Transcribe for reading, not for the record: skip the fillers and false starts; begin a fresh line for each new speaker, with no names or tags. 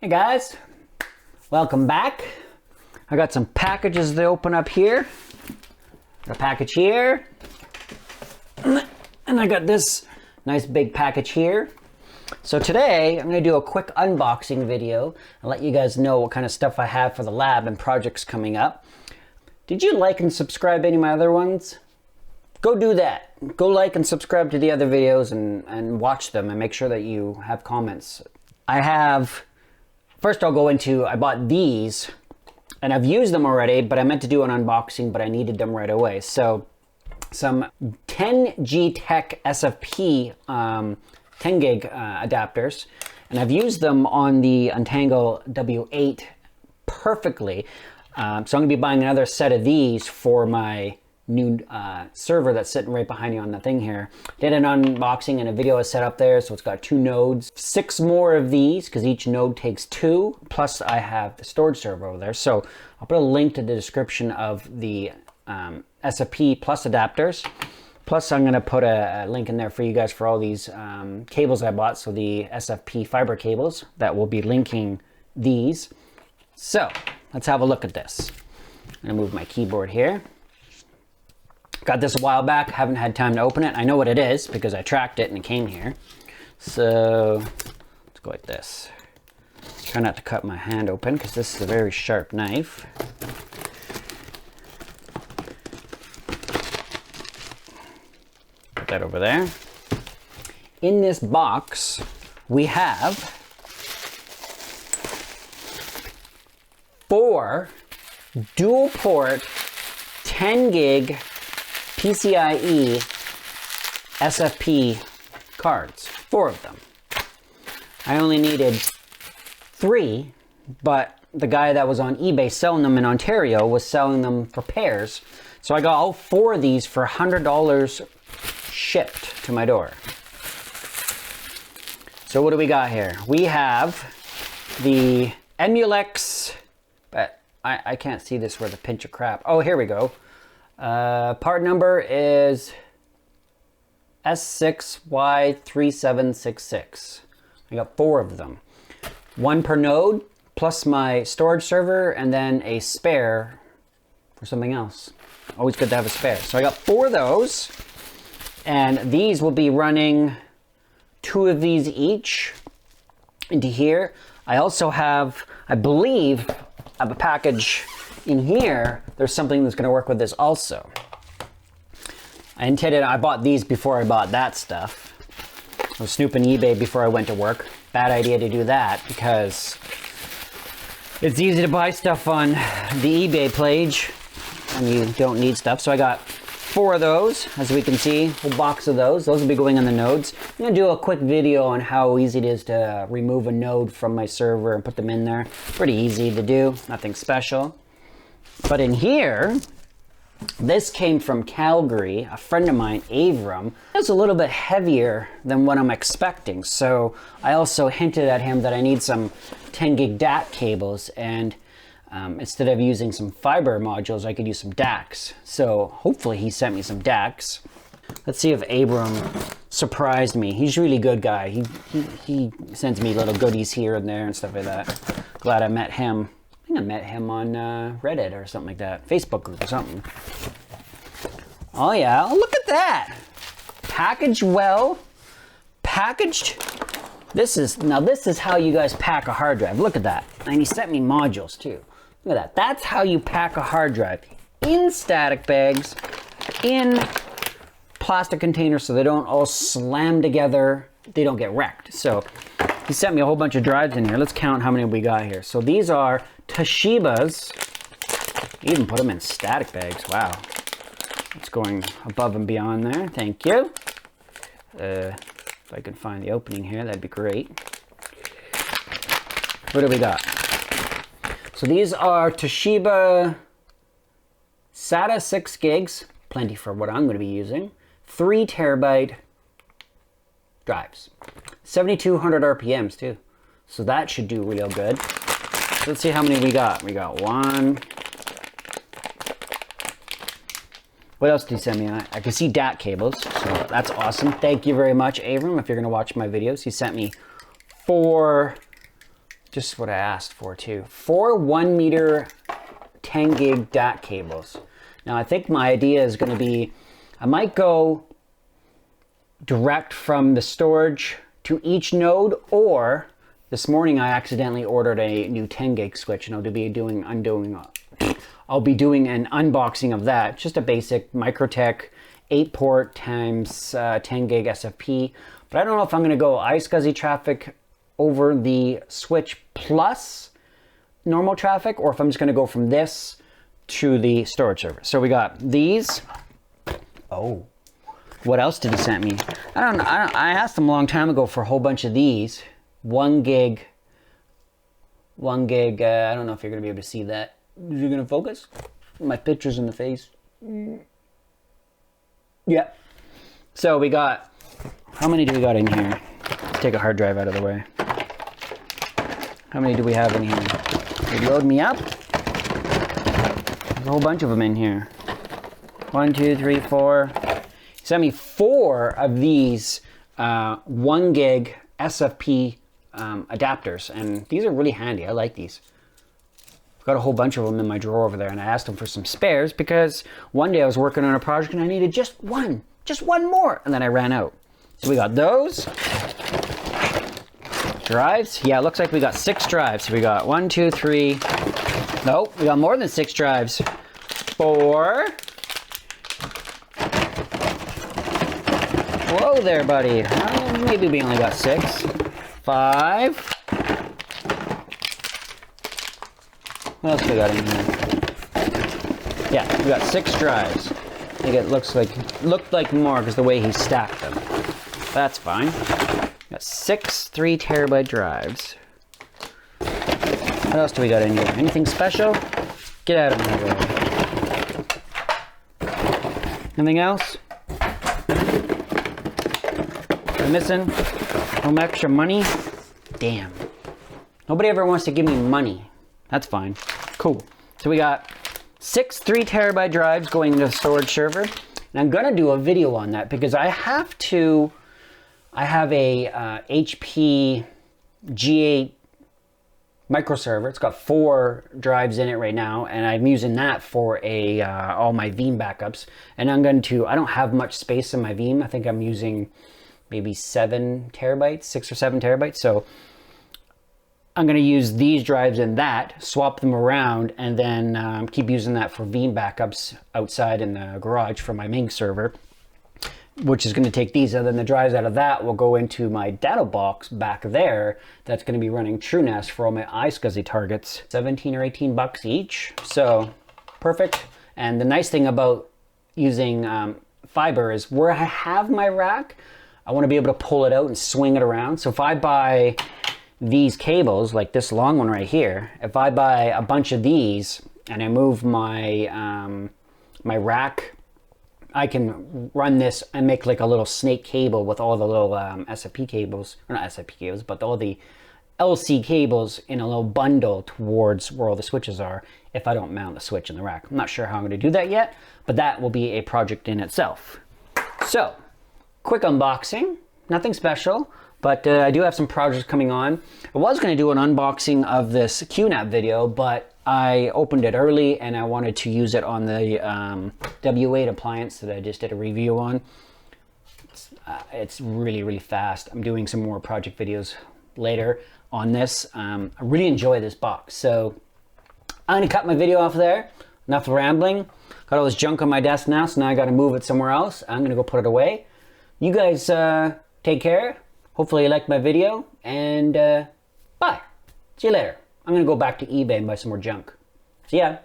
Hey guys, welcome back. I got some packages to open up here. Got a package here. And I got this nice big package here. So today I'm going to do a quick unboxing video and let you guys know what kind of stuff I have for the lab and projects coming up. Did you like and subscribe any of my other ones? Go do that. Go like and subscribe to the other videos and watch them and make sure that you have comments. First I'll go into, I bought these and I've used them already, but I meant to do an unboxing, but I needed them right away. So some 10G Tech SFP 10 gig adapters, and I've used them on the Untangle W8 perfectly. So I'm gonna be buying another set of these for my new server that's sitting right behind you on the thing here. Did an unboxing and a video is set up there, so it's got 2 nodes. 6 more of these, because each node takes 2, plus I have the storage server over there. So I'll put a link to the description of the SFP Plus adapters. Plus I'm gonna put a link in there for you guys for all these cables I bought, so the SFP fiber cables that will be linking these. So let's have a look at this. I'm gonna move my keyboard here. Got this a while back, haven't had time to open it. I know what it is because I tracked it and it came here. So let's go like this. Try not to cut my hand open because this is a very sharp knife. Put that over there. In this box, we have 4 dual port 10 gig PCIe SFP cards, 4 of them. I only needed 3, but the guy that was on eBay selling them in Ontario was selling them for pairs. So I got all 4 of these for $100 shipped to my door. So what do we got here? We have the Emulex, but I can't see this with a pinch of crap. Oh, here we go. Part number is S6Y3766. I got 4 of them. 1 per node, plus my storage server, and then a spare for something else. Always good to have a spare. So I got 4 of those, and these will be running 2 of these each into here. I also have, I believe, I have a package in here. There's something that's going to work with this also. I bought these before I bought that stuff. I was snooping eBay before I went to work. Bad idea to do that because it's easy to buy stuff on the eBay page and you don't need stuff. So I got 4 of those, as we can see, a whole box of those. Those will be going on the nodes. I'm going to do a quick video on how easy it is to remove a node from my server and put them in there. Pretty easy to do, nothing special. But in here, this came from Calgary, a friend of mine, Avram. It's a little bit heavier than what I'm expecting. So I also hinted at him that I need some 10 gig DAC cables, and instead of using some fiber modules, I could use some DACs. So hopefully he sent me some DACs. Let's see if Abram surprised me. He's a really good guy. He sends me little goodies here and there and stuff like that. Glad I met him. I think I met him on Reddit or something like that. Facebook group or something. Oh yeah, oh, look at that. Packaged well. Packaged. This is how you guys pack a hard drive. Look at that. And he sent me modules too. Look at that. That's how you pack a hard drive. In static bags, in plastic containers so they don't all slam together. They don't get wrecked. So he sent me a whole bunch of drives in here. Let's count how many we got here. So these are Toshiba's. Even put them in static bags. Wow. It's going above and beyond there. Thank you. If I can find the opening here, that'd be great. What do we got? So these are Toshiba SATA 6 gigs. Plenty for what I'm going to be using. 3 terabyte drives. 7,200 RPMs too. So that should do real good. Let's see how many we got. We got 1. What else did he send me? I can see DAT cables, so that's awesome. Thank you very much, Avram, if you're going to watch my videos. He sent me 4 just what I asked for too. 4 1 meter 10 gig DAC cables. Now I think my idea is going to be, I might go direct from the storage to each node, or this morning I accidentally ordered a new 10 gig switch, and I'll be doing an unboxing of that. Just a basic Microtech 8-port times 10 gig SFP. But I don't know if I'm going to go iSCSI traffic over the switch plus normal traffic, or if I'm just going to go from this to the storage server. So we got these. Oh, what else did he send me? I asked him a long time ago for a whole bunch of these. 1 gig. I don't know if you're going to be able to see that. Is it going to focus? My picture's in the face. Yeah. So we got, how many do we got in here? Let's take a hard drive out of the way. How many do we have in here? They load me up. There's a whole bunch of them in here. 1, 2, 3, 4. He sent me 4 of these 1 gig SFP adapters, and these are really handy. I like these. I've got a whole bunch of them in my drawer over there, and I asked him for some spares because one day I was working on a project and I needed just one more, and then I ran out. So we got those drives. Yeah, it looks like we got 6 drives. So we got 1, 2, 3. Nope, we got more than 6 drives. 4. Whoa there, buddy. Maybe we only got 6. 5. What else we got in here? Yeah, we got 6 drives. I think it looked like more because the way he stacked them. That's fine. Got 6 3 terabyte drives. What else do we got in here? Anything special? Get out of my way. Anything else? Am I missing? No extra money? Damn. Nobody ever wants to give me money. That's fine. Cool. So we got 6 3 terabyte drives going into the storage server. And I'm going to do a video on that because I have a HP G8 microserver. It's got 4 drives in it right now, and I'm using that for all my Veeam backups. And I don't have much space in my Veeam. I think I'm using maybe 7 terabytes, 6 or 7 terabytes. So I'm going to use these drives in that, swap them around, and then keep using that for Veeam backups outside in the garage for my main server, which is going to take these, and then the drives out of that will go into my data box back there that's going to be running TrueNAS for all my iSCSI targets. 17 or 18 bucks each, so perfect. And the nice thing about using fiber is where I have my rack, I want to be able to pull it out and swing it around. So if I buy these cables, like this long one right here, if I buy a bunch of these and I move my my rack, I can run this and make like a little snake cable with all the little SFP cables, or not SFP cables, but all the LC cables in a little bundle towards where all the switches are if I don't mount the switch in the rack. I'm not sure how I'm going to do that yet, but that will be a project in itself. So, quick unboxing, nothing special, but I do have some projects coming on. I was going to do an unboxing of this QNAP video, but I opened it early and I wanted to use it on the W8 appliance that I just did a review on. It's really, really fast. I'm doing some more project videos later on this. I really enjoy this box. So I'm going to cut my video off there. Enough rambling. Got all this junk on my desk now, so now I got to move it somewhere else. I'm going to go put it away. You guys take care. Hopefully you liked my video, and bye. See you later. I'm going to go back to eBay and buy some more junk. See ya.